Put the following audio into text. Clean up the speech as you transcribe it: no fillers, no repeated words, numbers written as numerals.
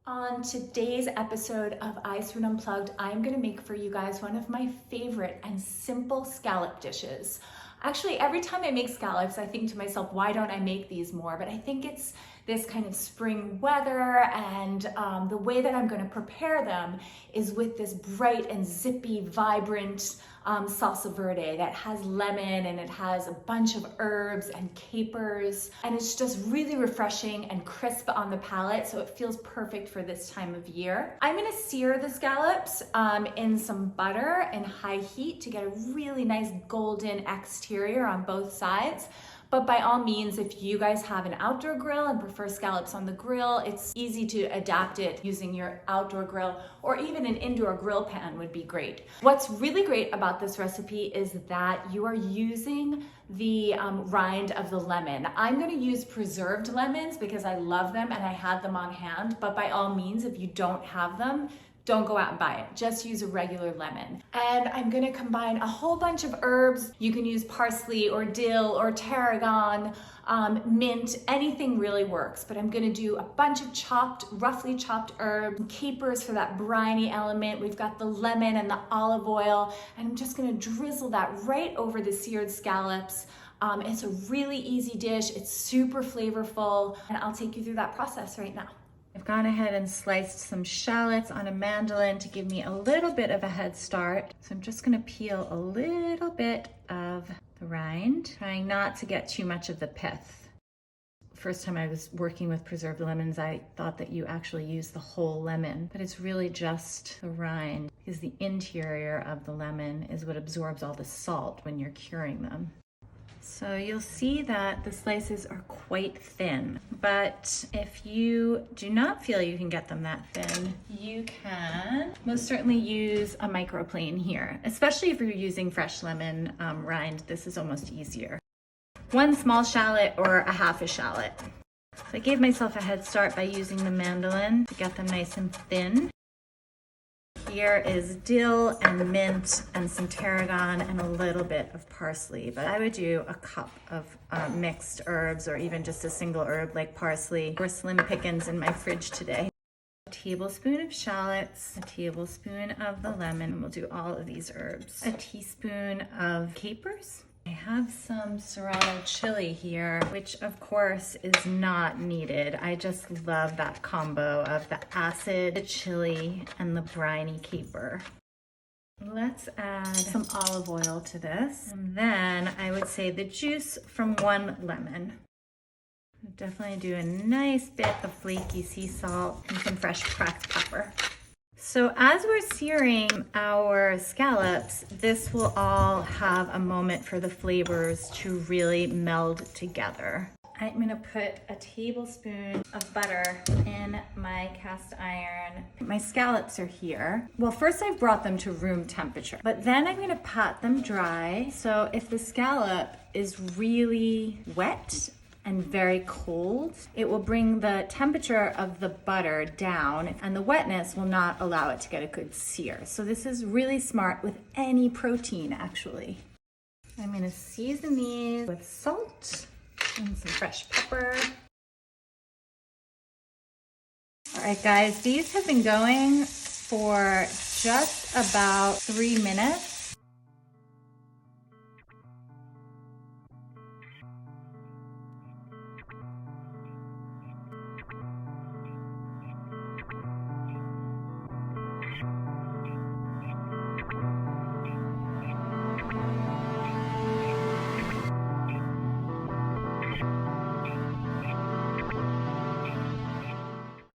On today's episode of EyeSwoon Unplugged, I'm gonna make for you guys one of my favorite and simple scallop dishes. Actually, every time I make scallops, I think to myself, why don't I make these more? But I think it's this kind of spring weather, and the way that I'm gonna prepare them is with this bright and zippy, vibrant salsa verde that has lemon and it has a bunch of herbs and capers, and it's just really refreshing and crisp on the palate, so it feels perfect for this time of year. I'm gonna sear the scallops in some butter and high heat to get a really nice golden exterior on both sides. But by all means, if you guys have an outdoor grill and prefer scallops on the grill, it's easy to adapt it using your outdoor grill, or even an indoor grill pan would be great. What's really great about this recipe is that you are using the rind of the lemon. I'm gonna use preserved lemons because I love them and I had them on hand, but by all means, if you don't have them, don't go out and buy it. Just use a regular lemon. And I'm gonna combine a whole bunch of herbs. You can use parsley or dill or tarragon, mint, anything really works. But I'm gonna do a bunch of roughly chopped herbs, capers for that briny element. We've got the lemon and the olive oil, and I'm just gonna drizzle that right over the seared scallops. It's a really easy dish. It's super flavorful, and I'll take you through that process right now. I've gone ahead and sliced some shallots on a mandolin to give me a little bit of a head start. So I'm just gonna peel a little bit of the rind, trying not to get too much of the pith. First time I was working with preserved lemons, I thought that you actually use the whole lemon, but it's really just the rind, because the interior of the lemon is what absorbs all the salt when you're curing them. So you'll see that the slices are quite thin, but if you do not feel you can get them that thin, you can most certainly use a microplane here, especially if you're using fresh lemon rind. This is almost easier. One small shallot or a half a shallot. So I gave myself a head start by using the mandolin to get them nice and thin. Here is dill and mint and some tarragon and a little bit of parsley, but I would do a cup of mixed herbs, or even just a single herb like parsley. Or slim pickings in my fridge today. A tablespoon of shallots, a tablespoon of the lemon, and we'll do all of these herbs. A teaspoon of capers. I have some serrano chili here, which of course is not needed. I just love that combo of the acid, the chili, and the briny caper. Let's add some olive oil to this. And then I would say the juice from one lemon. Definitely do a nice bit of flaky sea salt and some fresh cracked pepper. So as we're searing our scallops, this will all have a moment for the flavors to really meld together. I'm gonna put a tablespoon of butter in my cast iron. My scallops are here. Well, first I've brought them to room temperature, but then I'm gonna pat them dry. So if the scallop is really wet and very cold, it will bring the temperature of the butter down, and the wetness will not allow it to get a good sear. So this is really smart with any protein, actually. I'm gonna season these with salt and some fresh pepper. All right, guys, these have been going for just about 3 minutes.